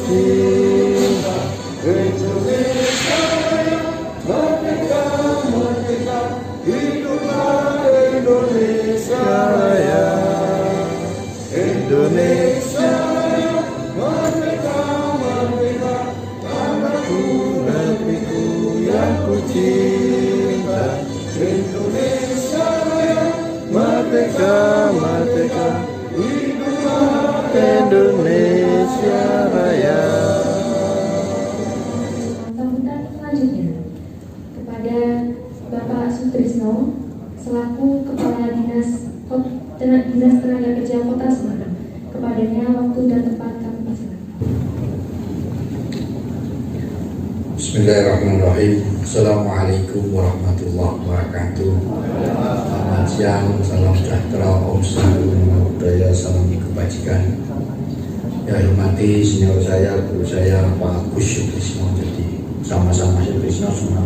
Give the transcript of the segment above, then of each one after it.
cinta. Indonesia Raya, merdeka, merdeka, hiduplah Indonesia Raya. Indonesia Raya, merdeka, merdeka, tanahku, negeriku yang ku cinta. Indonesia Raya, merdeka, merdeka, hiduplah Indonesia Raya. Sambutan selanjutnya kepada Bapak Sutrisno selaku Kepala Dinas Tenaga Kerja Kota Semarang. Kepadanya waktu dan tempat kami persilakan. Bismillahirrahmanirrahim. Assalamualaikum warahmatullahi wabarakatuh. Selamat siang, salam sejahtera, Om Selalu Budaya, salam kebajikan. Ya hormati senior saya, guru saya Pak Agus Sutrisno. Jadi sama-sama Sutrisno semua.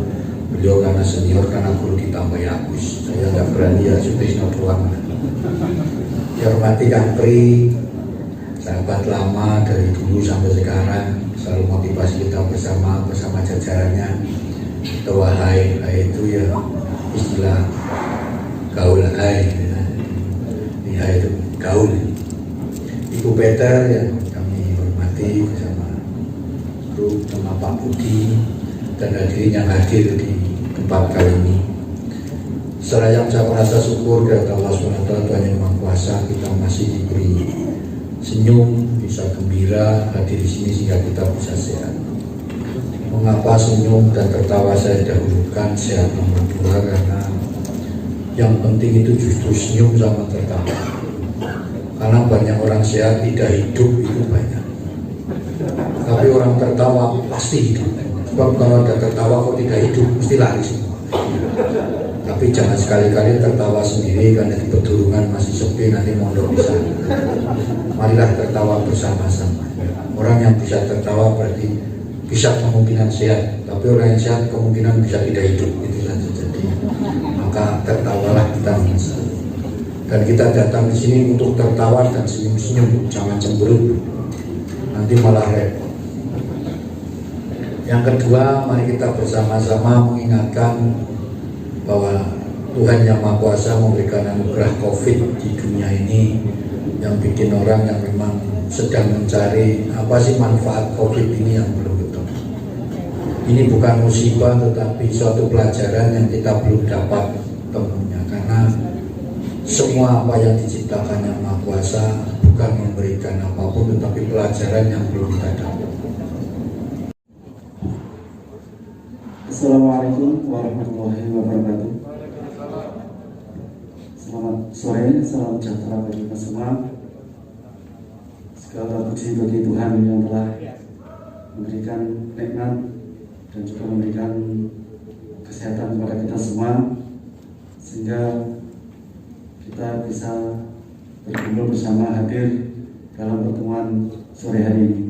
Beliau karena senior, karena guru ditambah Agus. Saya nggak berani ya Sutrisno doang. Ya hormati Kang Pri, sahabat lama dari dulu sampai sekarang, selalu motivasi kita bersama jajarannya. Wahai itu ya istilah gaul hai, ya itu gaul. Ibu Peter yang kami hormati bersama grup sama Pak Budi dan hadirin yang hadir di tempat kali ini. Seraya saya merasa syukur kepada Allah SWT, Tuhan Yang Maha Kuasa, kita masih diberi senyum, bisa gembira hadir di sini sehingga kita bisa sehat. Mengapa senyum dan tertawa saya dahulukan sehat nomor 2? Karena yang penting itu justru senyum sama tertawa. Karena banyak orang sehat tidak hidup itu banyak, tapi orang tertawa pasti hidup. Sebab kalau ada tertawa kok tidak hidup, mesti lari semua. Tapi jangan sekali-kali tertawa sendiri karena di pedurungan masih sepi, nanti mondok di sana. Marilah tertawa bersama-sama. Orang yang bisa tertawa berarti bisa kemungkinan sehat, tapi orang yang sehat kemungkinan bisa tidak hidup, itu saja. Jadi maka tertawalah kita bisa. Dan kita datang di sini untuk tertawa dan senyum-senyum, jangan cemberut, nanti malah repot. Yang kedua, mari kita bersama-sama mengingatkan bahwa Tuhan Yang Maha Kuasa memberikan anugerah COVID di dunia ini yang bikin orang yang memang sedang mencari apa sih manfaat COVID ini yang belum ketemu. Ini bukan musibah tetapi suatu pelajaran yang kita belum dapat temunya, karena semua apa yang diciptakan Yang Maha Kuasa bukan memberikan apapun tetapi pelajaran yang belum kita dapat. Assalamualaikum warahmatullahi wabarakatuh. Selamat sore, salam sejahtera bagi kita semua. Segala puji bagi Tuhan yang telah memberikan nikmat dan juga memberikan kesehatan kepada kita semua, sehingga kita bisa berkumpul bersama hadir dalam pertemuan sore hari ini.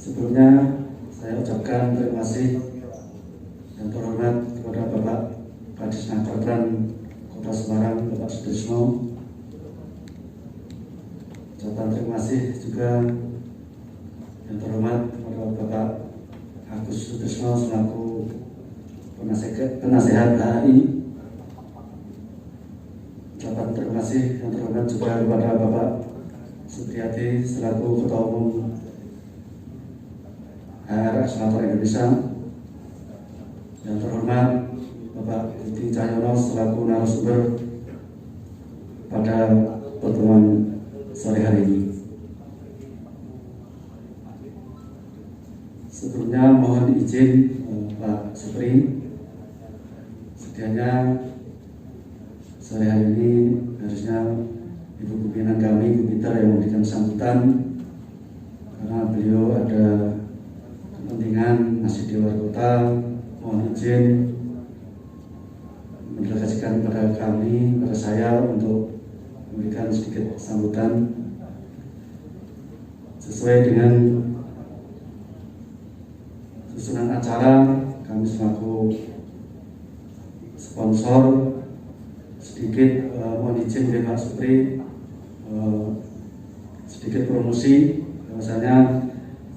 Sebelumnya saya ucapkan terima kasih dan terhormat kepada Bapak Kadisnah Pertran Kota Semarang, Bapak Sutrisno. Ucapan terima kasih juga yang terhormat kepada Bapak Agus Sutrisno selaku penasehat HI. Ucapan terima kasih yang terhormat juga kepada Bapak Supriyadi selaku Ketua Umum HR Senator Indonesia. Yang terhormat Bapak Budi Cahyono selaku narasumber pada pertemuan sore hari ini. Sebelumnya mohon izin Pak Supri, sedianya sore hari ini harusnya Ibu pimpinan kami, Bu Peter, yang memberikan sambutan karena beliau ada kepentingan masih di luar kota. Mohon izin mendelegasikan kepada kami, kepada saya untuk memberikan sedikit sambutan sesuai dengan susunan acara. Kami selaku sponsor sedikit mohon izin dari Pak Supri sedikit promosi bahwasanya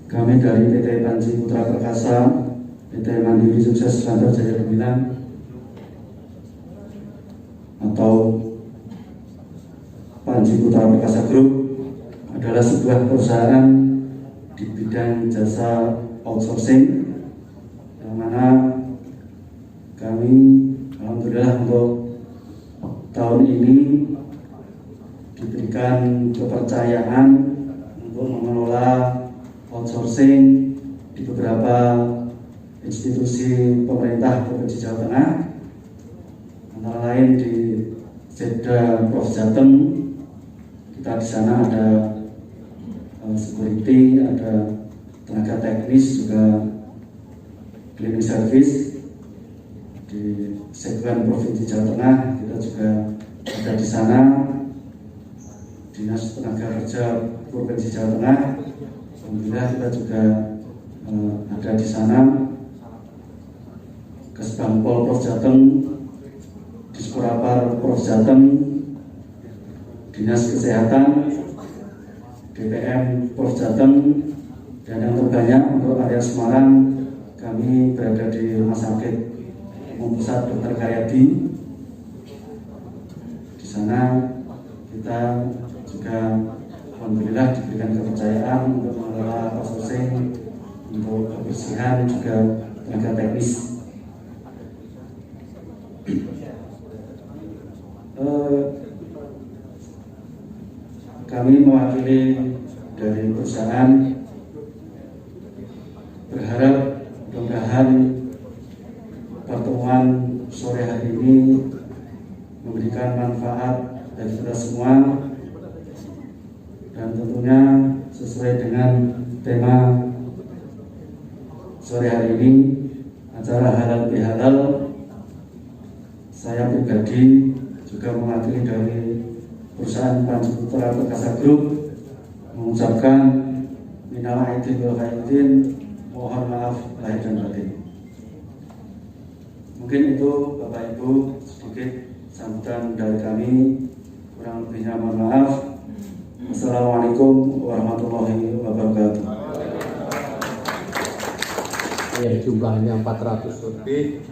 kami dari PT Panji Putra Perkasa, PT Mandiri Sukses Kantor Jaya Gemilang atau Panji Putra Perkasa Group adalah sebuah perusahaan di bidang jasa outsourcing, yang mana kami alhamdulillah untuk tahun ini diberikan kepercayaan untuk mengelola outsourcing di beberapa institusi pemerintah Provinsi Jawa Tengah, antara lain di Jeddah Prof Jateng. Kita di sana ada security, ada tenaga teknis, juga cleaning service. Di Sekuen Provinsi Jawa Tengah kita juga ada di sana. Dinas Tenaga Kerja Provinsi Jawa Tengah, alhamdulillah kita juga ada di sana. Kesbangpol Prof Jateng, Disporapar Prof Jateng, Dinas Kesehatan, DPM Prof Jateng, dan yang terbanyak untuk area Semarang kami berada di Rumah Sakit Umum Pusat Dr. Karyadi. Di sana kita juga alhamdulillah diberikan kepercayaan untuk mengelola outsourcing untuk kebersihan, juga tenaga teknis. Kami mewakili dari perusahaan berharap mudah-mudahan pertemuan sore hari ini memberikan manfaat bagi kita semua, dan tentunya sesuai dengan tema sore hari ini, acara halal bihalal. Saya pribadi juga mewakili dari perusahaan Panji Putra Perkasa Group mengucapkan minal aidin wal faizin, mohon maaf lahir dan batin. Mungkin itu Bapak Ibu sedikit sambutan dari kami, kurang lebihnya mohon maaf. Assalamualaikum warahmatullahi wabarakatuh. Yang jumlahnya 400 lebih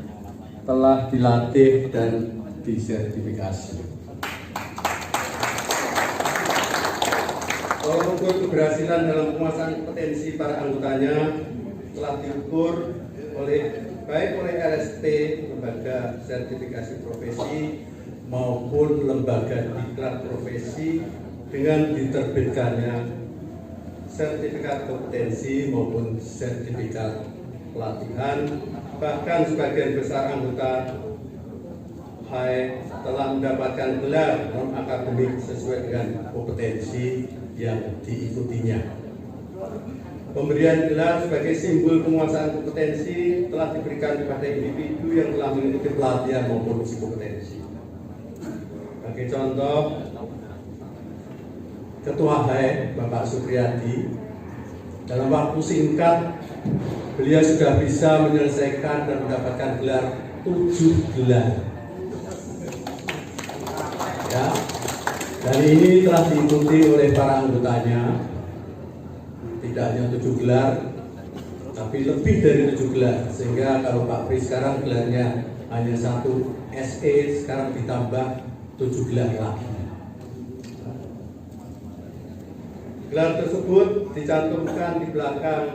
telah dilatih dan disertifikasi. Ukur keberhasilan dalam penguasaan kompetensi para anggotanya telah diukur baik oleh LSP, lembaga sertifikasi profesi, maupun lembaga diklat profesi dengan diterbitkannya sertifikat kompetensi maupun sertifikat pelatihan. Bahkan sebagian besar anggota HAE telah mendapatkan gelar non akademik sesuai dengan kompetensi yang diikutinya. Pemberian gelar sebagai simbol penguasaan kompetensi telah diberikan kepada individu yang telah mengikuti pelatihan maupun uji kompetensi. Sebagai contoh, Ketua HAE Bapak Supriyadi, dalam waktu singkat beliau sudah bisa menyelesaikan dan mendapatkan gelar 7 gelar. Ya, dan ini telah diikuti oleh para anggotanya, tidak hanya 7 gelar, tapi lebih dari 7 gelar. Sehingga kalau Pak Pri sekarang gelarnya hanya 1 SE, sekarang ditambah 7 gelar lagi. Gelar tersebut dicantumkan di belakang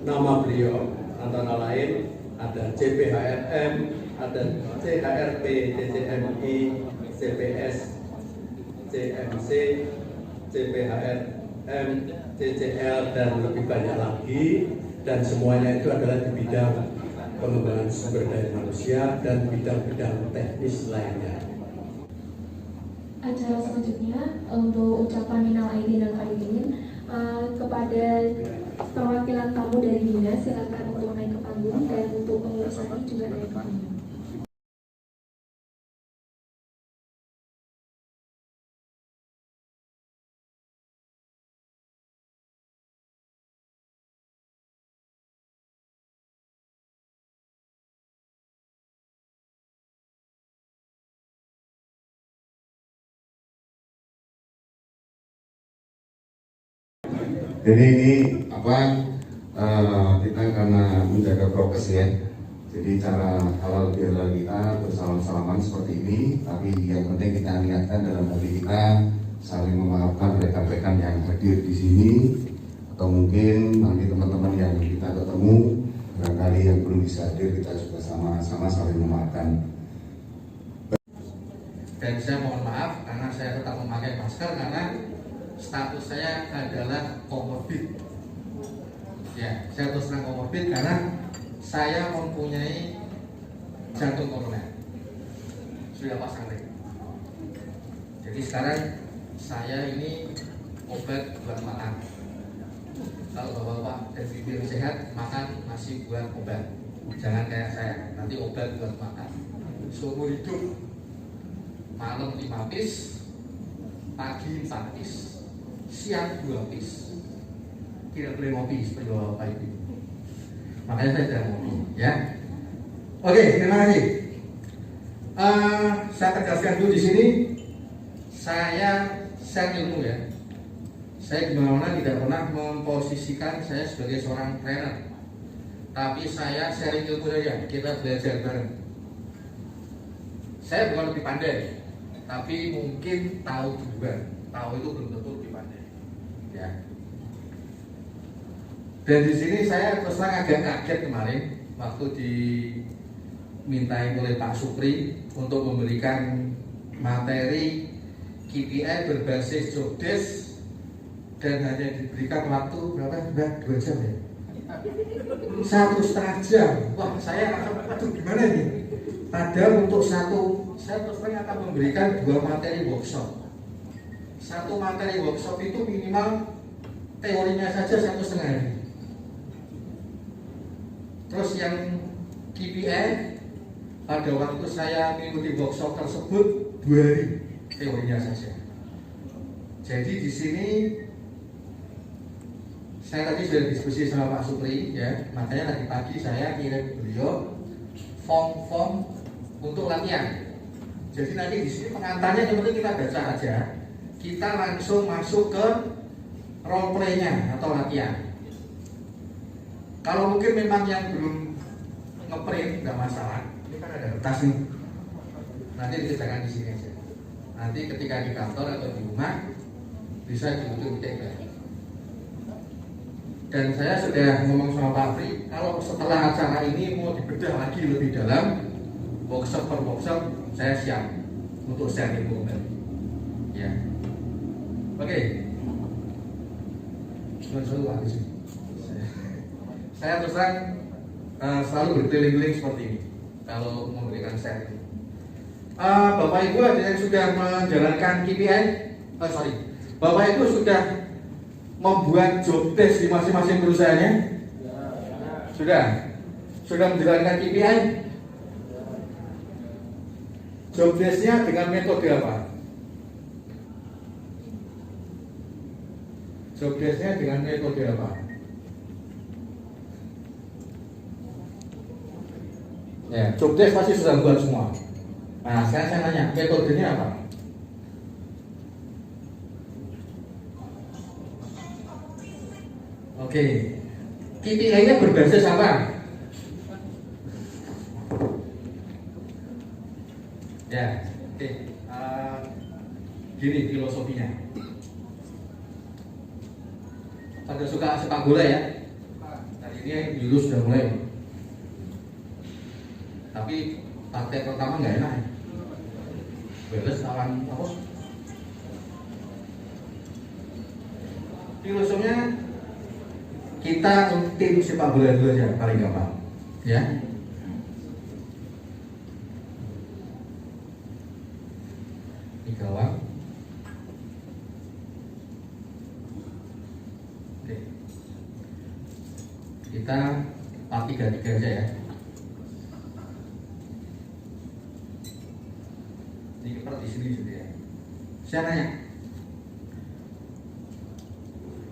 nama beliau, antara lain ada CPHRM, ada CHRP, CCMI, CPS, CMC, CPHRM, CCL, dan lebih banyak lagi, dan semuanya itu adalah di bidang pengembangan sumber daya manusia dan bidang-bidang teknis lainnya. Acara selanjutnya untuk ucapan minal aidin dan faizin kepada perwakilan tamu dari dinas, silakan untuk naik ke panggung, dan untuk pengurusannya juga naik ke panggung. Jadi ini kita karena menjaga prokes ya. Jadi cara halal bihalal kita bersalam-salaman seperti ini, tapi yang penting kita niatkan dalam hati kita saling memaafkan rekan-rekan yang hadir di sini, atau mungkin nanti teman-teman yang kita ketemu barangkali yang belum bisa hadir, kita juga sama-sama saling memaafkan. Dan saya mohon maaf karena saya tetap memakai masker karena status saya adalah komorbid. Ya, saya terus terang komorbid karena saya mempunyai jantung koroner, sudah pasang ring. Jadi sekarang saya ini obat buat makan. Kalau bapak-bapak dan ibu sehat, makan masih buat obat. Jangan kayak saya, nanti obat buat makan. Seumur hidup, malam 5 pis, pagi 4 pis, siang 2 pis. Tidak boleh ngopi seperti bapak ibu. Makanya saya tidak ngopi, ya. Oke, terima kasih. Saya tegaskan dulu di sini, saya share ilmu ya. Saya dimana-mana tidak pernah memposisikan saya sebagai seorang trainer, tapi saya sharing ilmu saja. Kita belajar bareng. Saya bukan lebih pandai, tapi mungkin tahu duluan. Tahu itu belum tentu lebih pandai, ya. Dan di sini saya terus terang agak kaget kemarin waktu dimintai oleh Pak Supri untuk memberikan materi KPI berbasis jobdesk dan hanya diberikan waktu berapa? 2 jam ya? 1,5 jam. Wah, saya aduh gimana nih? Padahal untuk saya terus terang akan memberikan 2 materi workshop. 1 materi workshop itu minimal teorinya saja 1,5 hari. Terus yang KPI pada waktu saya mengikuti workshop tersebut 2 hari teorinya saja. Jadi di sini saya tadi sudah diskusi sama Pak Supri ya, makanya tadi pagi saya kirim beliau form untuk latihan. Jadi nanti di sini pengantarnya yang penting kita baca aja, kita langsung masuk ke role play-nya atau latihan. Kalau mungkin memang yang belum ngeprint nggak masalah, ini kan ada kertas nih, nanti dikerjakan di sini aja. Nanti ketika di kantor atau di rumah bisa diukur-ukur. Dan saya sudah ngomong sama Pak Fri, kalau setelah acara ini mau dibedah lagi lebih dalam, workshop per workshop, saya siap untuk share ilmu kembali. Ya, oke. Selalu habis. Saya terus terang selalu berkeliling-keliling seperti ini kalau memberikan share ini. Bapak Ibu ada yang sudah menjalankan KPI? Bapak Ibu sudah membuat job desk di masing-masing perusahaannya? Sudah menjalankan KPI? Job desk-nya dengan metode apa? Job desk-nya dengan metode apa? Ya, job desk pasti sudah buat semua. Nah, sekarang saya tanya, metodenya apa? Oke, KPI-nya berbasis apa? Ya, oke. Gini filosofinya. Pada suka sepak bola ya? Tadi ini dulu sudah mulai. Tapi partai pertama nggak enak ya. Beres lawan apa? Filosofinya kita tim sepak bola dulu aja paling gampang, ya. Di gawang. Oke. Kita 4-3-3 aja ya. Seperti sini juga ya. Saya nanya,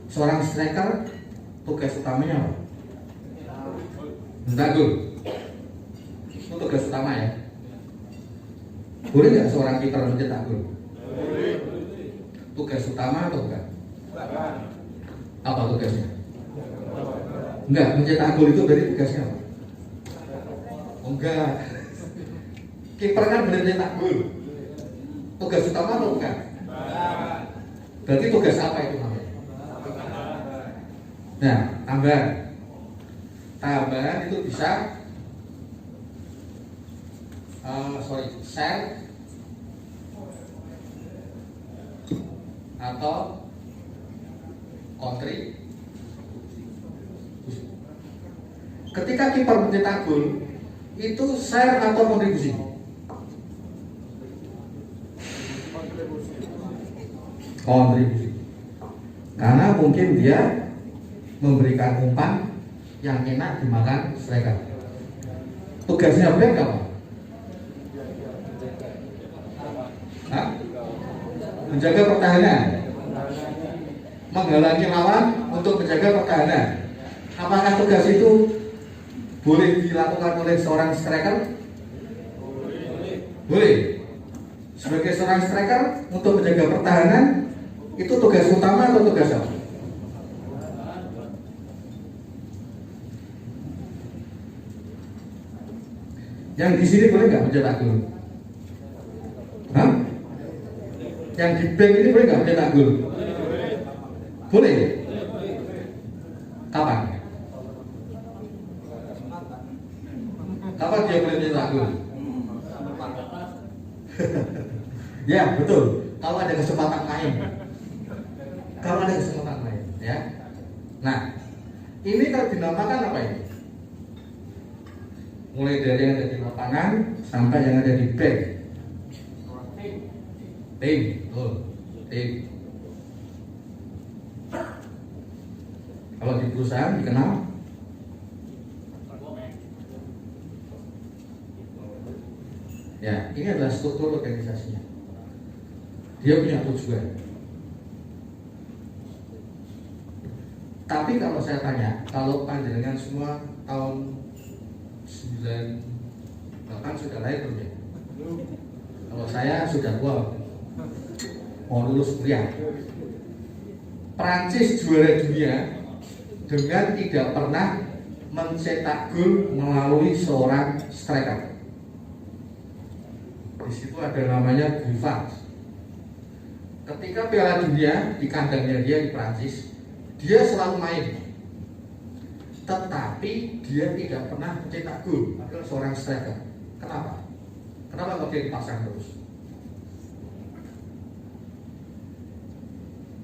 seorang striker tugas utamanya apa? Mencetak gol. Itu tugas utama ya. Boleh nggak seorang kiper mencetak gol? Tugas utama atau bukan? Apa tugasnya? Enggak, mencetak gol itu berarti tugasnya apa? Enggak. Kiper kan boleh mencetak gol. Tugas utama atau bukan? Berarti tugas apa itu namanya? Nah, tambahan. Tambahan itu bisa share atau kontri. Ketika kiper mencetak gol, itu share atau kontribusi? Kontribusi. Karena mungkin dia memberikan umpan yang enak dimakan striker. Tugasnya back apa? Hah? Menjaga pertahanan, menghalangi lawan untuk menjaga pertahanan. Apakah tugas itu boleh dilakukan oleh seorang striker? Boleh. Sebagai seorang striker untuk menjaga pertahanan, itu tugas utama atau tugas apa? Yang di sini boleh nggak mencetak gol? Hah? Yang di back ini boleh nggak mencetak gol? Boleh. Kapan? Kapan dia boleh mencetak gol? Ya betul. Kalau ada kesempatan main. Kalau ada kesempatan main, ya. Nah, ini kalau dinamakan apa ini? Mulai dari yang ada di lapangan sampai yang ada di back. Tim, tim. Kalau di perusahaan dikenal ya, ini adalah struktur organisasinya. Dia punya tujuan. Tapi kalau saya tanya, kalau panjenengan semua tahun 98 sudah lahir belum ya? Kalau saya sudah tua, mau lulus kuliah. Prancis juara dunia dengan tidak pernah mencetak gol melalui seorang striker. Di situ ada namanya Buffon. Ketika Piala Dunia di kandangnya dia di Prancis, dia selalu main, tetapi dia tidak pernah mencetak gol. Adalah seorang striker. Kenapa? Kenapa kok dia dipasang terus?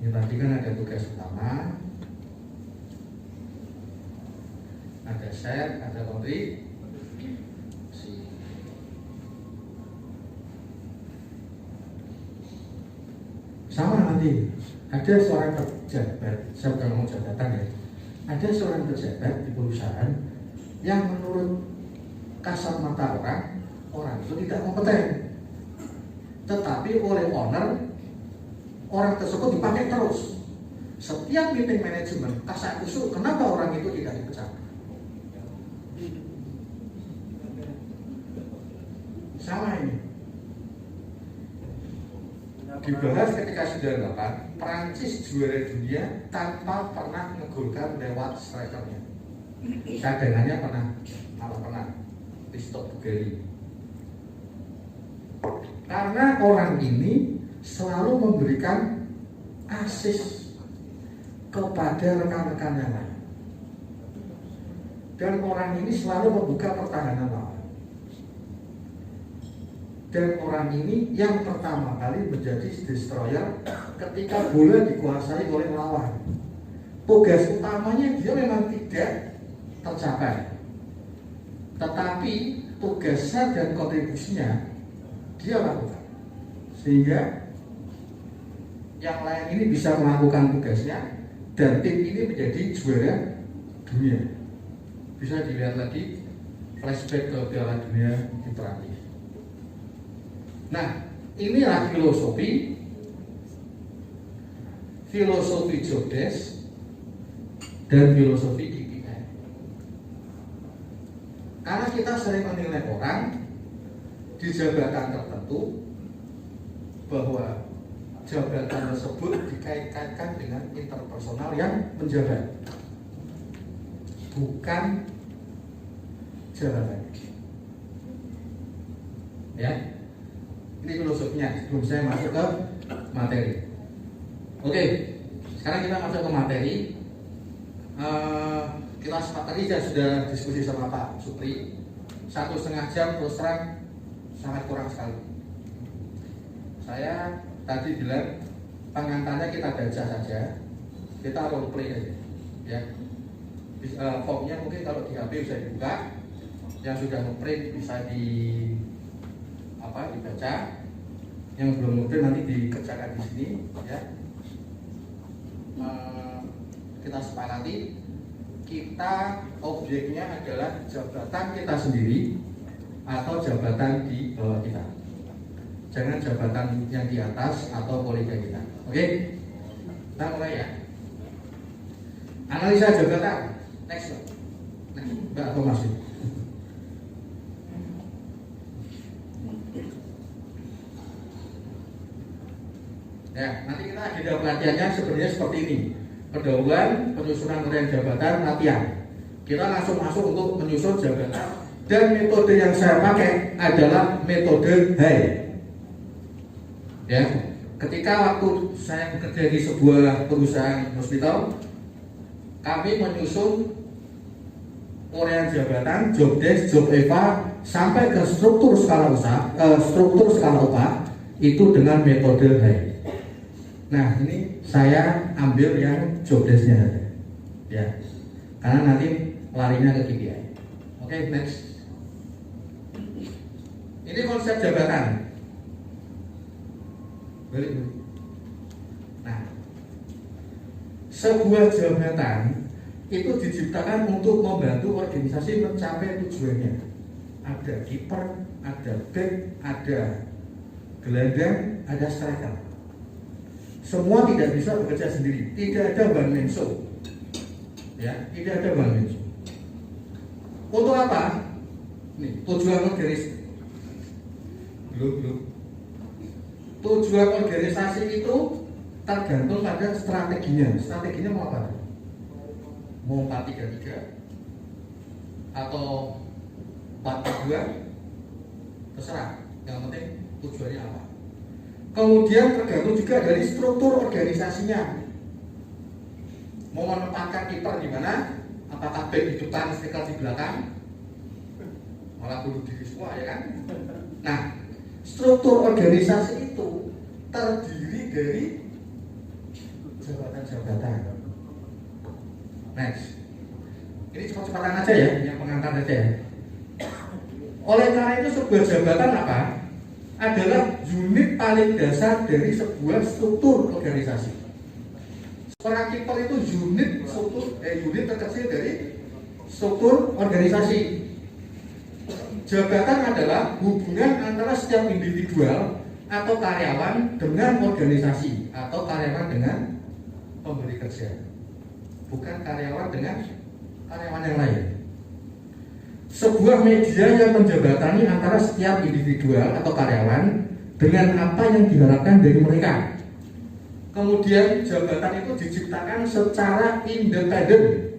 Ini tadi kan ada tugas utama, ada share, ada kontribusi. Sama nanti ada seorang pejabat, saya bukan ngomong jabatan ya, ada seorang pejabat di perusahaan yang menurut kasat mata orang itu tidak kompeten, tetapi oleh owner orang tersebut dipakai terus. Setiap meeting manajemen kasak kusuk, kenapa orang itu tidak dipecat? Sama ini dibahas ketika 98, Prancis juara dunia tanpa pernah ngegolkan lewat strikernya. Cadangannya pernah di stop Bulgari. Karena orang ini selalu memberikan assist kepada rekan-rekan yang lain, dan orang ini selalu membuka pertahanan lawan. Dan orang ini yang pertama kali menjadi destroyer ketika bola dikuasai oleh lawan. Tugas utamanya dia memang tidak tercapai, tetapi tugasnya dan kontribusinya dia lakukan, sehingga yang lain ini bisa melakukan tugasnya dan tim ini menjadi juara dunia. Bisa dilihat lagi flashback ke Piala Dunia di Prancis. Nah, inilah filosofi jobdesk dan filosofi KPI. Karena kita sering menilai orang di jabatan tertentu bahwa jabatan tersebut dikait-kaitkan dengan interpersonal yang menjabat, bukan jabatan. Ya, ini filosofinya sebelum saya masuk ke materi. Oke, sekarang kita masuk ke materi. Kita tadi saya sudah diskusi sama Pak Supri 1,5 jam, terus terang sangat kurang sekali. Saya tadi bilang pengantarnya kita baca saja, kita role play aja, ya. Formnya mungkin kalau di HP bisa dibuka, yang sudah ngeprint bisa dibaca, yang belum ngeprint nanti dikerjakan di sini, ya. Kita sepakati, kita objeknya adalah jabatan kita sendiri atau jabatan di bawah kita. Jangan jabatan yang di atas atau kolega kita. Oke? Kita mulai ya. Analisa jabatan. Next. Mbak Thomas. Ya, nanti kita agenda pelatihannya sebenarnya seperti ini. Pendahuluan, penyusunan uraian jabatan, latihan. Kita langsung masuk untuk menyusun jabatan, dan metode yang saya pakai adalah metode HAI. Ya, ketika waktu saya bekerja di sebuah perusahaan hospital, kami menyusun uraian jabatan, job desk, job eva, sampai ke struktur skala upah itu dengan metode HAI. Nah, ini saya ambil yang job desk-nya saja, ya, karena nanti larinya ke KPI. Oke, next. Ini konsep jabatan. Balik. Nah, sebuah jabatan itu diciptakan untuk membantu organisasi mencapai tujuannya. Ada kiper, ada back, ada gelandang, ada striker. Semua tidak bisa bekerja sendiri, tidak ada one man show, ya, tidak ada one man show. Untuk apa? Nih, tujuan organisasi. Tujuan organisasi itu tergantung pada strateginya. Strateginya mau apa? Mau 4-3-3 atau 4-2, terserah. Yang penting tujuannya apa. Kemudian tergantung juga dari struktur organisasinya. Mau menempatkan kiper di mana? Apakah back di depan, striker di belakang? Malah bunuh diri semua, ya kan? Nah, struktur organisasi itu terdiri dari jabatan-jabatan. Next. Ini cepat-cepatan aja ya, yang pengantar aja ya. Oleh karena itu sebuah jabatan apa? Adalah unit paling dasar dari sebuah struktur organisasi. Seorang kiper itu unit terkecil dari struktur organisasi. Jabatan adalah hubungan antara setiap individual atau karyawan dengan organisasi atau karyawan dengan pemberi kerja, bukan karyawan dengan karyawan yang lain. Sebuah media yang menjabatani antara setiap individual atau karyawan dengan apa yang diharapkan dari mereka. Kemudian jabatan itu diciptakan secara independen,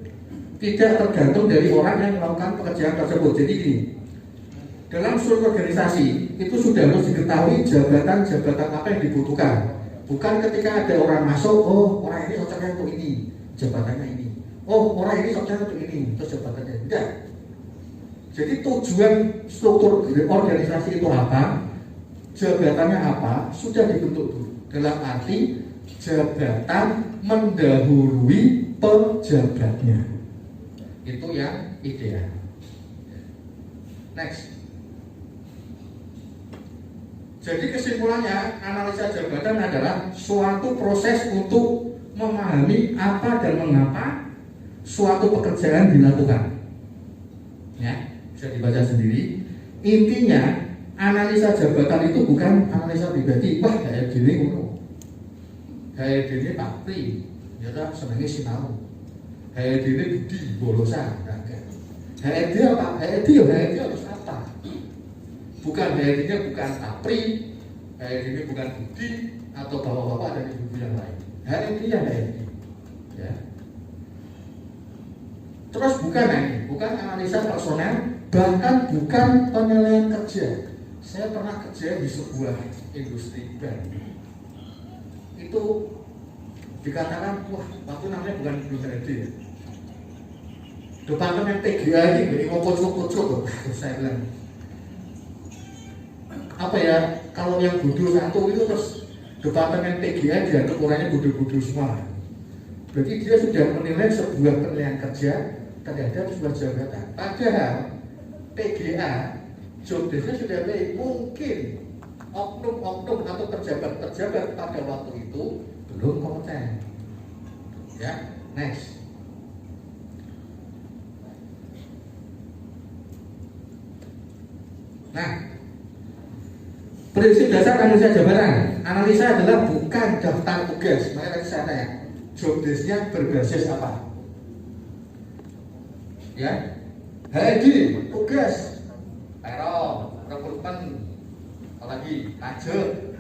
tidak tergantung dari orang yang melakukan pekerjaan tersebut. Jadi gini, dalam struktur organisasi itu sudah harus diketahui jabatan-jabatan apa yang dibutuhkan. Bukan ketika ada orang masuk, oh orang ini cocoknya untuk ini, jabatannya ini. Oh orang ini cocoknya untuk ini, terus jabatannya tidak. Jadi tujuan struktur organisasi itu apa, jabatannya apa, sudah dibentuk dulu. Dalam arti jabatan mendahului pejabatnya. Itu yang ideal. Next. Jadi kesimpulannya, analisa jabatan adalah suatu proses untuk memahami apa dan mengapa suatu pekerjaan dilakukan. Ya, bisa dibaca sendiri. Intinya, analisa jabatan itu bukan analisa pribadi. Wah, kayak gini ngono. Kayak gini Pak Pri, ya kan senengnya sinau. Kayak gini Budi bolosan, enggak. Kayak dia apa? Kayak dia harus apa? Bukan HRD-nya bukan Apri, HRD-nya bukan Budi, atau bapak-bapak dan ibu yang lain. HRD ya HRD. Ya. Terus bukan analisa personel, bahkan bukan penilaian kerja. Saya pernah kerja di sebuah industri bank. Itu dikatakan, wah, waktu namanya bukan HRD ya. Departemen TGA ini mau kocok-kocok. Saya bilang, apa ya, kalau yang bodoh satu itu terus departemen TGA dianggap orangnya bodoh-bodoh semua. Berarti dia sudah menilai sebuah penilaian kerja terhadap sebuah jabatan. Padahal TGA job desk-nya sudah baik. Mungkin oknum-oknum atau pejabat-pejabat pada waktu itu belum kompeten. Ya, next. Nah, prinsip dasar analisa jabatan. Analisa adalah bukan daftar tugas. Makanya tadi saya tanya, job desk-nya berbasis apa? Ya, HRD, tugas, payroll, rekrutmen, apalagi pajak,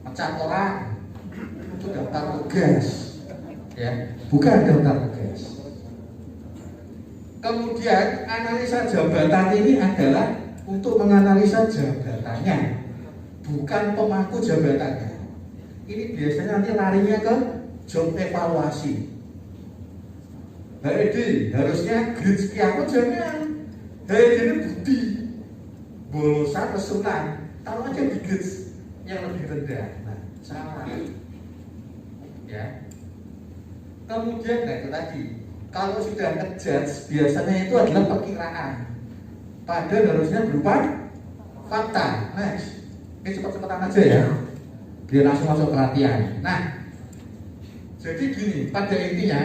pecah orang, itu daftar tugas. Ya, bukan daftar tugas. Kemudian analisa jabatan ini adalah untuk menganalisa jabatannya, bukan pemangku jabatannya. Ini biasanya nanti larinya ke job evaluasi. HRD harusnya grade sekian, jangan. HRD ini bukti bolosan pesunan, taruh aja di grade yang lebih rendah. Nah, salah. Ya. Kemudian, nah itu tadi, kalau sudah ngejudge biasanya itu adalah perkiraan. Padahal harusnya berupa fakta. Next. Ini cepat-cepatan aja ya, biar langsung masuk ke latihan. Nah, jadi gini, pada intinya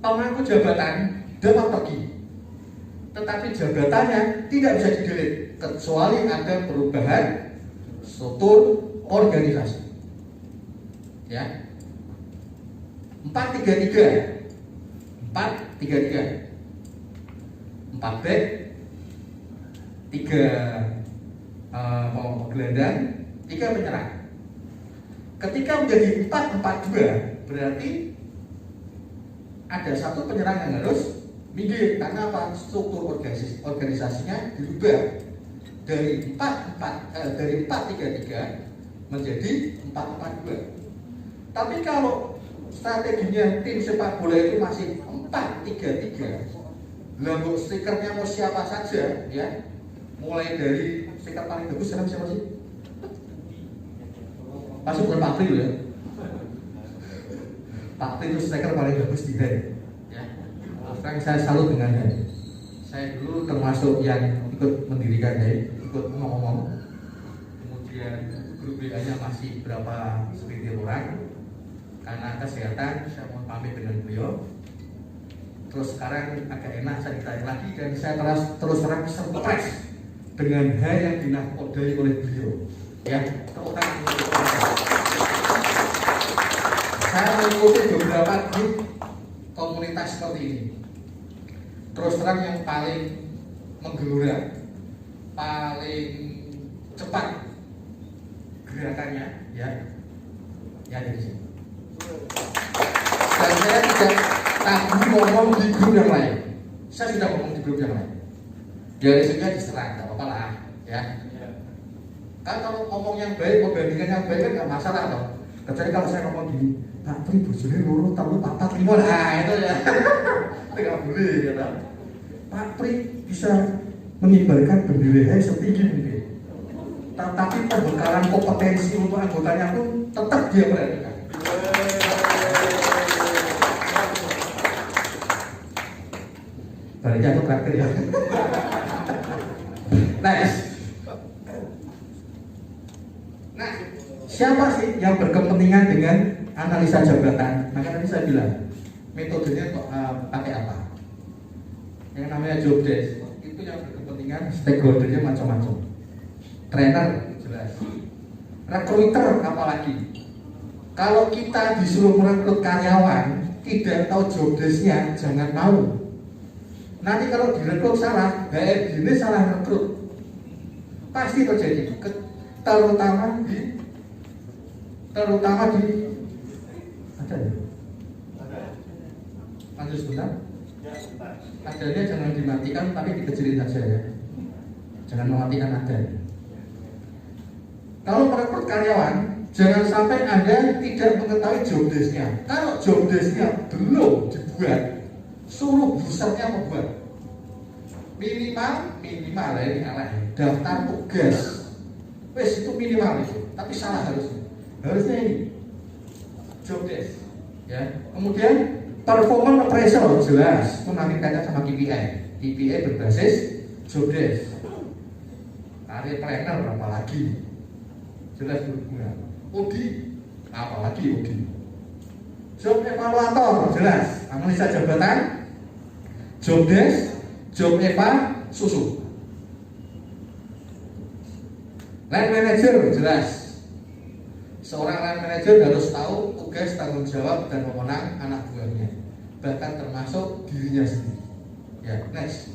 pemangku jabatan dapat pergi, tetapi jabatannya tidak bisa di-delete kecuali ada perubahan struktur organisasi. Ya, 4-3-3, 4-3-3. 4 back, 3 mau gelandang, 3 penyerang. Ketika menjadi 4-4-2, berarti ada satu penyerang yang harus minggir. Karena apa? Struktur organisasinya dirubah dari 4-3-3 menjadi 4-4-2. Tapi kalau strateginya tim sepak bola itu masih 4-3-3, lambung stikernya mau siapa saja, ya, mulai dari stiker paling bagus sekarang siapa sih? Pasti bukan Pak Pri ya. Pak Pri itu stiker paling bagus di hari. Ya, sekarang saya salut dengan hari. Saya dulu termasuk yang ikut mendirikan hari, ikut ngomong. Kemudian grup BA-nya masih berapa sekitar orang. Karena kesehatan, saya mau pamit dengan beliau. Terus sekarang agak enak saya ditanya lagi dan saya terus terang surprise dengan hal yang dinakodai oleh beliau. Ya, saya mengikuti beberapa grup komunitas seperti ini. Terus terang yang paling menggelora, paling cepat gerakannya, ya dari sini. Dan saya tidak tabu ngomong di grup yang lain. Saya sudah ngomong di grup yang lain. Dari sini diserang, nggak apa-apa lah, ya. Kan kalau ngomong yang baik, membandingkan yang baik kan nggak masalah toh. Kecuali kalau saya ngomong gini, Pak Pri bojone loro tahu 4-5, nah itu ya. Itu nggak boleh, ya toh. Pak Pri bisa mengibarkan bendera setinggi mungkin. Tetapi pembekalan kompetensi untuk anggotanya pun tetap dia perhatikan. Baliknya aku terakhir ya. Next. Nah, siapa sih yang berkepentingan dengan analisa jabatan? Maka tadi saya bilang, metodenya pakai apa? Yang namanya job desk itu yang berkepentingan stakeholdernya macam-macam. Trainer jelas, recruiter apalagi. Kalau kita disuruh merekrut karyawan tidak tahu job desk-nya, jangan mau. Nanti kalau direkrut salah, HRD ini salah rekrut, pasti terjadi, terutama di terutama di ada ya? Lanjut sebentar. Adanya jangan dimatikan tapi dikecilin saja ya. Jangan mematikan ada. Kalau merekrut karyawan, jangan sampai Anda tidak mengetahui job desk-nya. Kalau job desk-nya belum dibuat, suruh usernya membuat. Minimal lah ini alah daftar tugas. Wes itu minimal itu, tapi salah harusnya ini job desk. Ya. Kemudian performance appraisal jelas, itu nanti kaitan sama KPI. KPI berbasis job desk. Career planner apalagi jelas berhubungan. Udi apalagi Udi. Job evaluator jelas, analisa jabatan, job desk, job eva, susu. Line manager jelas. Seorang line manager harus tahu tugas, tanggung jawab dan wewenang anak buahnya, bahkan termasuk dirinya sendiri. Ya, next.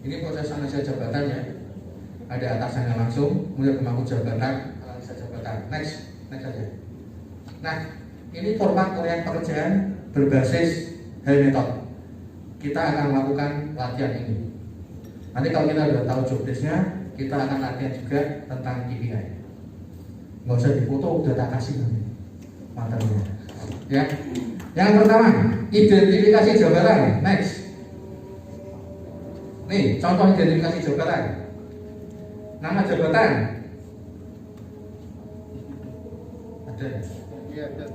Ini proses analisa jabatannya. Ada atasannya langsung, kemudian pemangku jabatan, analisa jabatan. Next aja. Nah, ini format proyek pekerjaan berbasis high method. Kita akan melakukan latihan ini. Nanti kalau kita sudah tahu job desk-nya, kita akan latihan juga tentang KPI. Nggak usah difoto, udah tak kasih nanti materinya. Ya. Yang pertama, identifikasi jabatan. Next. Nih, contoh identifikasi jabatan. Nama jabatan. Ada. Iya, ada.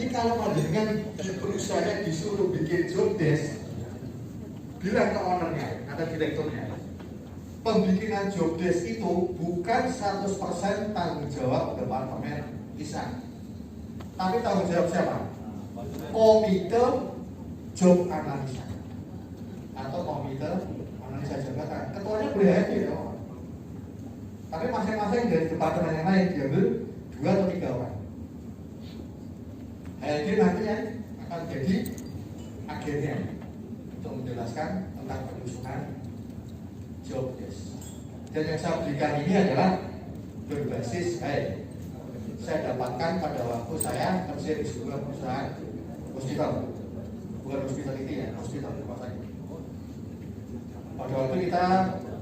Kalau panjenengan di perusahaan disuruh bikin job desk, bilang ke ownernya atau direkturnya, pembikinan job desk itu bukan 100% tanggung jawab departemen lisan, tapi tanggung jawab siapa? Komite job analisa atau komite analisa jabatan. Ketuanya boleh aja ya, tapi masing-masing dari departemen yang lain diambil 2 atau 3 orang. HRD nantinya akan jadi agennya untuk menjelaskan tentang penyusunan job desk. Dan yang saya berikan ini adalah berbasis saya dapatkan pada waktu saya kerja di sebuah perusahaan hospital, bukan hospitality ya, hospital rumah sakit. Pada waktu kita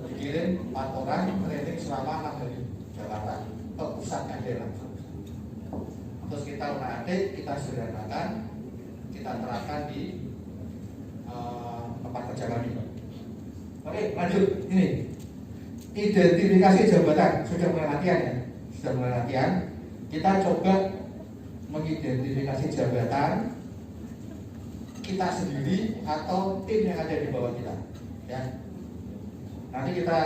dikirim 4 orang training selama 6 hari Jakarta ke pusatnya dia langsung. Terus kita unak-atik, kita sederhanakan, kita terapkan di tempat kerja kami. Oke, lanjut. Ini identifikasi jabatan. Sudah mulai latihan ya? Sudah mulai latihan. Kita coba mengidentifikasi jabatan kita sendiri atau tim yang ada di bawah kita. Ya. Nanti kita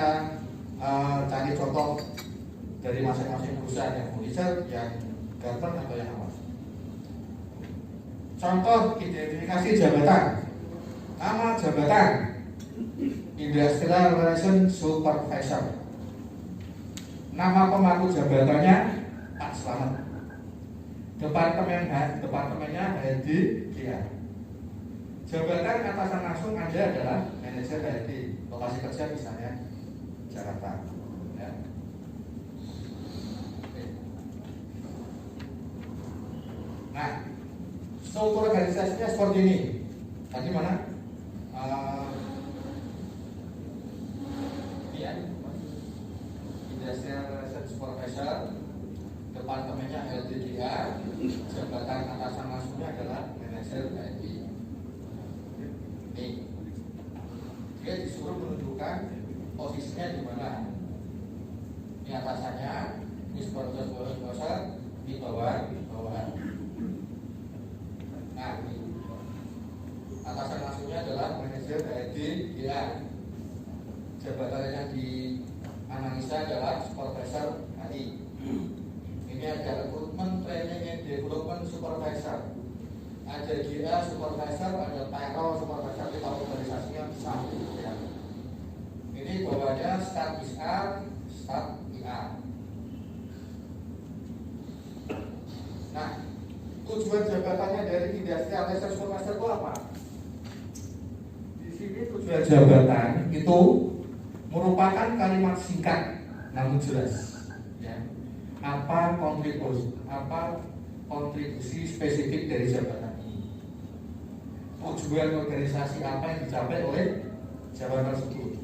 cari contoh dari masing-masing perusahaan yang riset, yang government atau yang apa. Contoh identifikasi jabatan. Nama jabatan Industrial Relation Supervisor. Nama pemangku jabatannya Pak Slamet. Departemennya HRD dia. Jabatan atasan langsung Anda adalah manajer HRD. Lokasi kerja misalnya Jakarta. Ya. Nah, struktur organisasinya seperti ini. Tadi mana? Iya. Industrial Relation Supervisor, departemennya LTDA, jabatan atasan langsungnya adalah manajer HRD. dia disuruh menunjukkan posisinya di mana. Ini atasannya, ini supervisor, di bawah. Nah, ini atasan langsungnya adalah manajer HRD dia. Jabatan yang dianalisa adalah supervisor HI. Ini ada recruitment, training, and development supervisor. Ada GA supervisor, ada payroll supervisor, kita organisasinya besar. Ya. Ini bawahnya staf IR, staf IR. Nah, tujuan jabatannya dari industrial analysis supervisor itu apa? Di sini tujuan jabatan itu merupakan kalimat singkat namun jelas. Ya. Apa kontribusi spesifik dari jabatan ini? Tujuan organisasi apa yang dicapai oleh jabatan tersebut?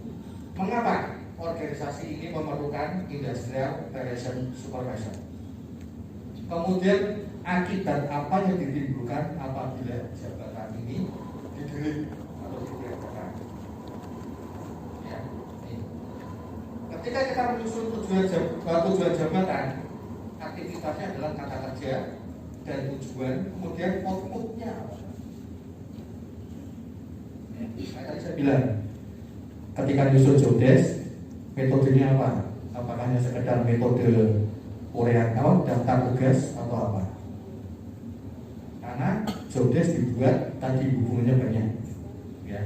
Mengapa organisasi ini memerlukan industrial relation supervisor? Kemudian akibat apa yang ditimbulkan apabila jabatan ini diberi atau diberhentikan? Ya, ini. Ketika kita menyusun tujuan jabatan, aktivitasnya adalah kata kerja dan tujuan, kemudian outputnya apa? Tadi saya bilang, ketika menyusun job desk, metodenya apa? Apakah hanya sekedar metode urean daftar tugas atau apa? Karena job desk dibuat tadi hubungannya banyak, ya.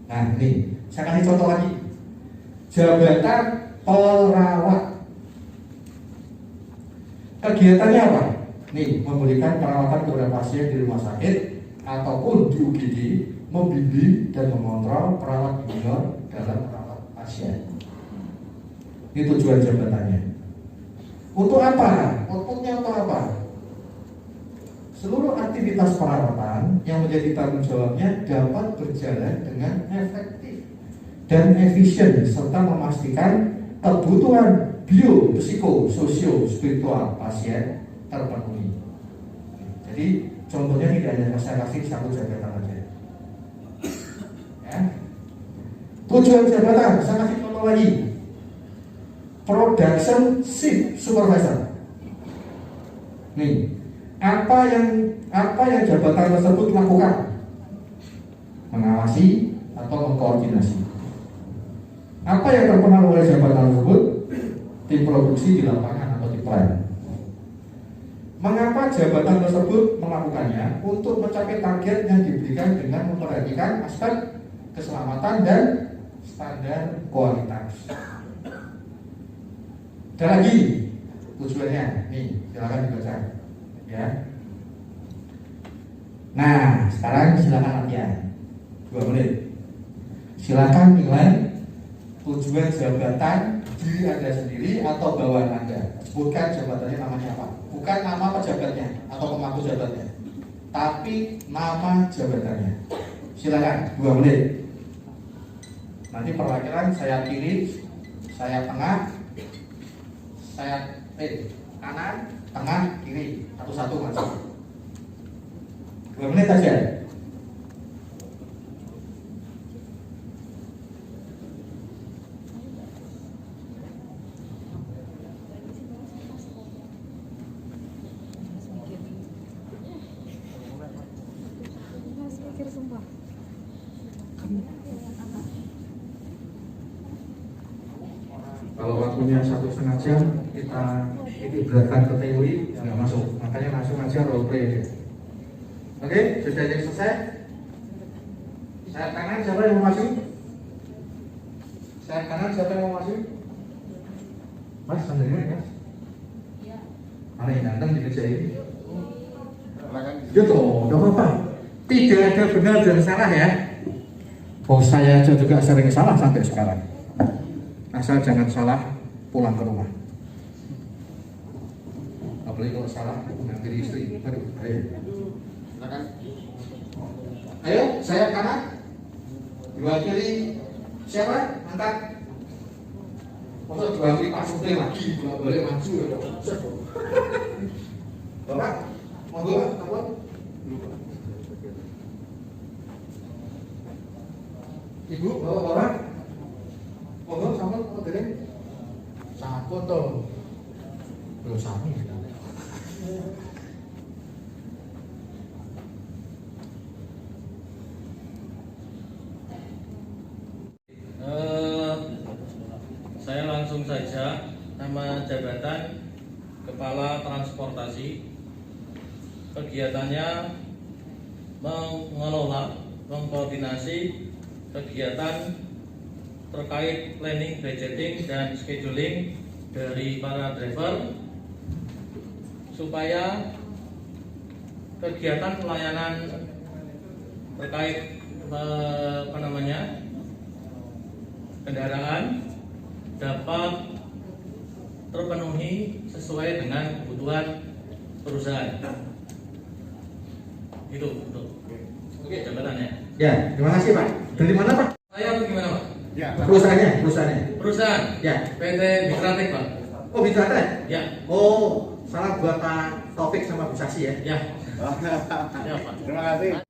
Nah ini, saya kasih contoh lagi. Jabatan perawat. Kegiatannya apa? Nih, memberikan perawatan kepada pasien di rumah sakit ataupun di UGD, membimbing dan mengontrol perawat junior dalam merawat pasien. Ini tujuan jabatannya. Untuk apa? Outputnya untuk apa? Seluruh aktivitas perawatan yang menjadi tanggung jawabnya dapat berjalan dengan efektif dan efisien serta memastikan kebutuhan bio, psiko, sosio, spiritual pasien terpenuhi. Jadi contohnya tidak hanya saya kasih satu jabatan saja. Ya. Tujuan jabatan saya kasih contoh lagi. Production shift supervisor. Nih, apa yang jabatan tersebut lakukan? Mengawasi atau mengkoordinasi. Apa yang terpengaruh oleh jabatan tersebut? Tim produksi di lapangan atau di plant. Mengapa jabatan tersebut melakukannya? Untuk mencapai target yang diberikan dengan memperhatikan aspek keselamatan dan standar kualitas. Ada lagi tujuannya, nih silakan dibaca, ya. Nah, sekarang silakan latihan 2 menit. Silakan nilai tujuan jabatan diri Anda sendiri atau bawahan Anda. Sebutkan jabatannya namanya apa? Bukan nama pejabatnya atau pemangku jabatannya, tapi nama jabatannya. Silakan 2 menit. Nanti perwakilan saya kiri, saya tengah, saya kanan, tengah, kiri, satu-satu maju. 2 menit aja. Kalau waktunya 1,5 jam, kita beratkan ke teori, nggak masuk. Makanya langsung aja role play. Oke, sudah jadi selesai. Sayap kanan siapa yang mau maju? Sayap kanan siapa yang mau maju? Mas, sendirian ya? Iya. Mana yang ganteng dikerjain? Gitu, nggak apa-apa. Tidak ada benar dan salah ya. Oh, saya juga sering salah sampai sekarang. Asal jangan salah pulang ke rumah. Apalagi kalau salah mengakhiri istri. Aduh, ayo. Silakan. Ayo, saya kanan. 2 kiri. Siapa? Angkat. Masa 2 kiri Pak Supri lagi, boleh maju ya. Bapak, monggo, Bapak. Ibu bawa orang. Monggo sampun dereng. Sampun to. Belum sami. Saya langsung saja, nama jabatan Kepala Transportasi. Kegiatannya mengelola, mengkoordinasi kegiatan terkait planning, budgeting, dan scheduling dari para driver supaya kegiatan pelayanan terkait kendaraan dapat terpenuhi sesuai dengan kebutuhan perusahaan. Itu untuk jabatannya. Ya, terima kasih Pak. Dari mana Pak? Saya gimana Pak? Ya. Perusahaannya. Perusahaan Ya. PT Bistratek Pak. Oh, bisa ada? Ya, Oh, salah buat Pak Taufik sama Bu Sasi ya. ya, ya Pak. Terima kasih.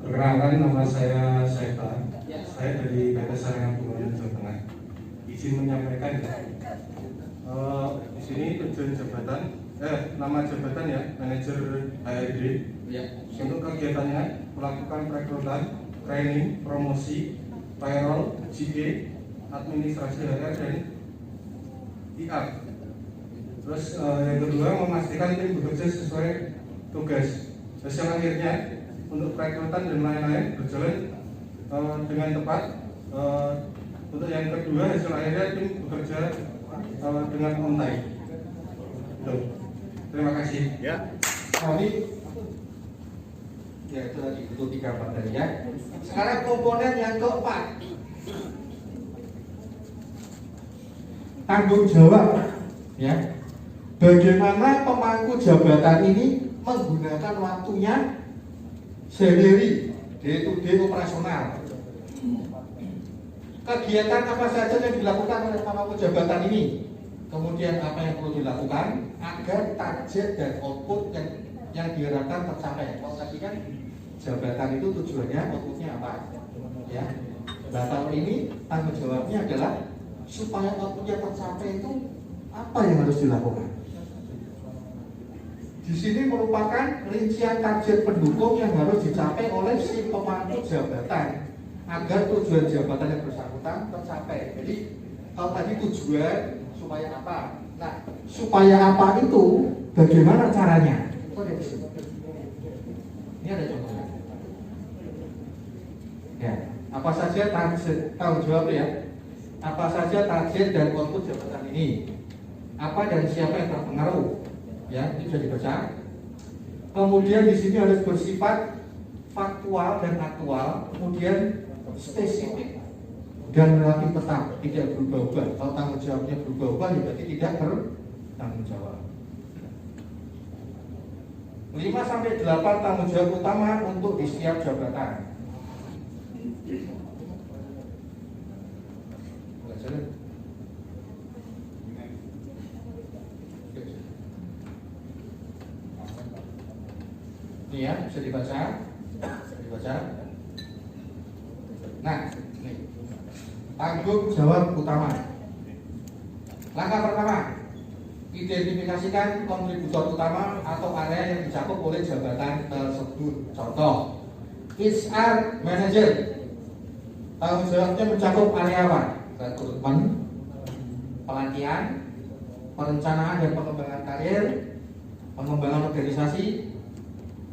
Perkenalkan, nama saya Saifa. Saya dari PT Saringan Pembangunan Jawa Tengah. Izin menyampaikan di sini tujuan jabatan, nama jabatan ya, manajer HRD. Ya. Untuk kegiatannya melakukan perekrutan, training, promosi, payroll, GE, administrasi HR dan IR. Terus yang kedua memastikan tim bekerja sesuai tugas. Terus yang akhirnya untuk perekrutan dan lain-lain berjalan dengan tepat. Untuk yang kedua hasil akhirnya tim bekerja dengan on time. Terima kasih. Ya. Kami ya itu tadi itu 3 tadi ya. Sekarang komponen yang keempat, tanggung jawab ya. Bagaimana pemangku jabatan ini menggunakan waktunya sehari-hari, day to day operasional. Kegiatan apa saja yang dilakukan oleh pemangku jabatan ini, kemudian apa yang perlu dilakukan agar target dan output yang diharapkan tercapai. Kalau tadi kan jabatan itu tujuannya, outputnya apa? Ya. Nah, tahun ini tanggung jawabnya adalah supaya outputnya tercapai itu apa yang harus dilakukan. Di sini merupakan rincian target pendukung yang harus dicapai oleh si pemangku jabatan agar tujuan jabatan yang bersangkutan tercapai. Jadi kalau tadi tujuan supaya apa? Nah, supaya apa itu bagaimana caranya? Itu ada di sini. Ini ada contohnya. Ya, apa saja tanggung jawab ya? Apa saja target dan output jabatan ini? Apa dan siapa yang terpengaruh? Ya, ini bisa dibaca. Kemudian di sini harus bersifat faktual dan aktual, kemudian spesifik dan relatif tetap, tidak berubah-ubah. Kalau tanggung jawabnya berubah-ubah, ya berarti tidak bertanggung jawab. 5-8 tanggung jawab utama untuk di setiap jabatan. Ini ya, bisa dibaca. Nah, ini tanggung jawab utama. Langkah pertama, identifikasikan kontributor utama atau area yang dicakup oleh jabatan tersebut. Contoh, HR manager. Tanggung jawabnya mencakup area apa? Rekrutmen, pelatihan, perencanaan dan pengembangan karir, pengembangan organisasi,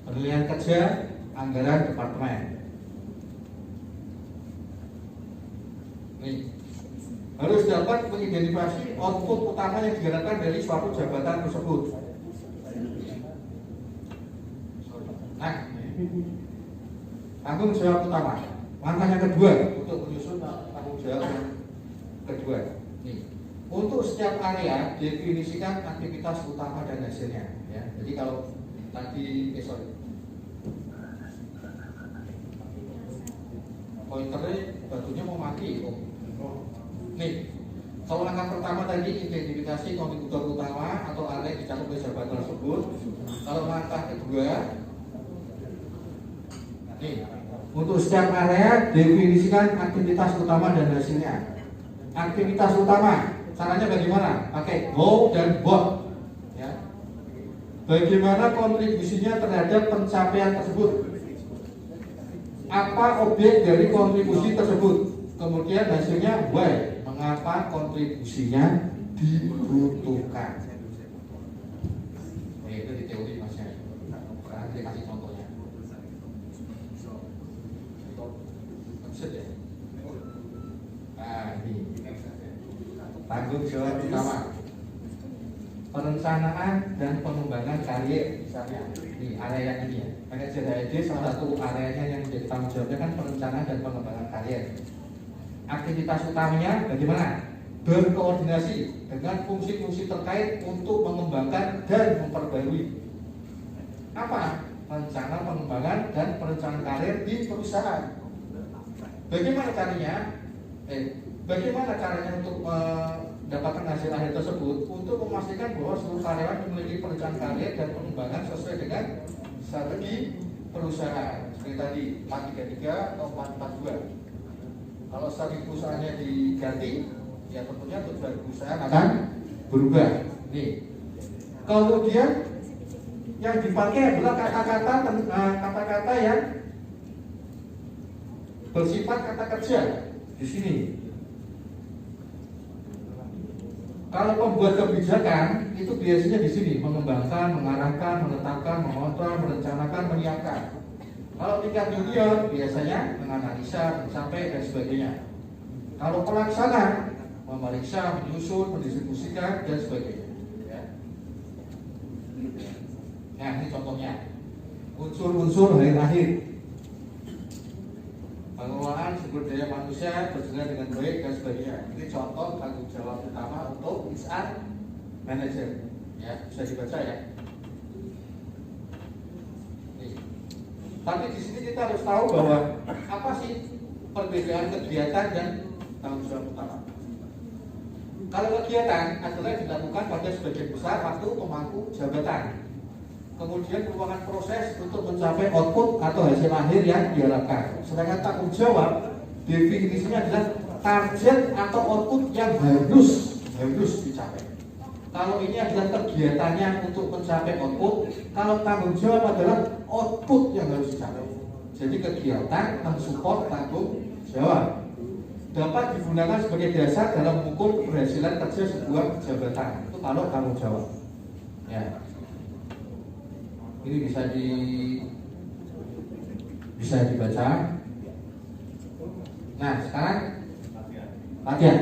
penilaian kerja, anggaran departemen. Nih, harus dapat mengidentifikasi output utama yang diharapkan dari suatu jabatan tersebut. Nah, tanggung jawab utama. Langkah yang kedua untuk menyusun tanggung jawab yang kedua. Nih, untuk setiap area definisikan aktivitas utama dan hasilnya. Ya, jadi kalau tadi pointernya batunya mau mati. Nih, kalau langkah pertama tadi identifikasi kontributor utama atau area dicakup oleh jabatan tersebut. Kalau langkah kedua, nih Untuk setiap area definisikan aktivitas utama dan hasilnya. Aktivitas utama, caranya bagaimana? Pakai go dan what. Ya. Bagaimana kontribusinya terhadap pencapaian tersebut? Apa objek dari kontribusi tersebut? Kemudian hasilnya why. Mengapa kontribusinya dibutuhkan? Itu di teori Mas ya. Sekarang saya kasih contohnya. Nah, ini tanggung jawab utama perencanaan dan pengembangan karier. Misalnya di area yang ini ya, manajer HRD salah satu areanya yang menjadi tanggung jawabnya kan perencanaan dan pengembangan karier. Aktivitas utamanya bagaimana? Berkoordinasi dengan fungsi-fungsi terkait untuk mengembangkan dan memperbarui apa? Rencana pengembangan dan perencanaan karir di perusahaan. Bagaimana caranya? Bagaimana caranya untuk mendapatkan hasil akhir tersebut? Untuk memastikan bahwa seluruh karyawan memiliki perencanaan karir dan pengembangan sesuai dengan strategi perusahaan. Seperti tadi 433 atau 442. Kalau strategi perusahaannya diganti, ya tentunya tujuan perusahaan akan berubah. Nih. Kemudian yang dipakai adalah kata-kata yang bersifat kata kerja di sini. Kalau pembuat kebijakan itu biasanya di sini mengembangkan, mengarahkan, menetapkan, mengontrol, merencanakan, menyiapkan. Kalau tingkat junior biasanya menganalisa, mencapai dan sebagainya. Kalau pelaksana memeriksa, menyusun, mendistribusikan dan sebagainya. Ya. Nah ini contohnya unsur-unsur akhir. Pengelolaan sumber daya manusia berjalan dengan baik dan sebagainya. Ini contoh tanggung jawab utama untuk HR manager. Ya, bisa dibaca ya. Nih. Tapi di sini kita harus tahu bahwa apa sih perbedaan kegiatan dan tanggung jawab utama. Kalau kegiatan adalah dilakukan pada sebagian besar waktu pemangku jabatan. Kemudian merupakan proses untuk mencapai output atau hasil akhir yang diharapkan. Sedangkan tanggung jawab definisinya adalah target atau output yang harus dicapai. Kalau ini adalah kegiatannya untuk mencapai output, kalau tanggung jawab adalah output yang harus dicapai. Jadi kegiatan mensupport tanggung jawab. Dapat digunakan sebagai dasar dalam mengukur keberhasilan kerja sebuah jabatan. Itu kalau tanggung jawab. Ya. Ini bisa dibaca. Nah sekarang latihan.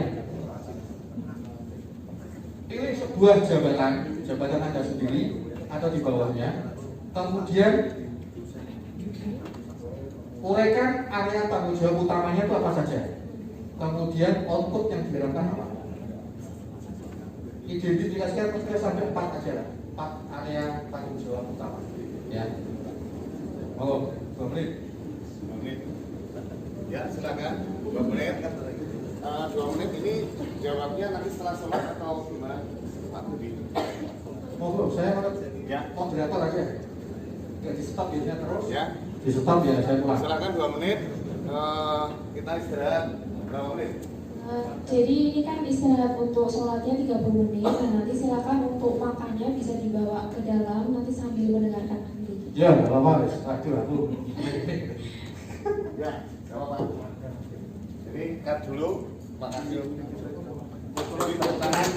Ini sebuah jabatan Anda sendiri atau di bawahnya. Kemudian uraikan area tanggung jawab utamanya itu apa saja. Kemudian output yang diharapkan apa. Identifikasikan sampai 4 aja lah. 4 area tanggung jawab utama. Ya. Oh, 2 menit. 2 menit. Ya, silakan. 2 menit. 2 menit ini jawabnya nanti setelah sholat atau gimana? Pak Budi. Oh, saya ya. moderator aja. Enggak di stop biasanya terus. Ya. Di stop ya saya pulang. Silakan 2 menit. Kita istirahat berapa menit? Jadi ini kan istirahat untuk sholatnya 30 menit. Nah nanti silakan untuk makannya bisa dibawa ke dalam nanti sambil mendengarkan nanti. Ya, nggak apa-apa. Aku. Ya, nggak apa-apa. Jadi cut dulu. Makasih. Untuk tangan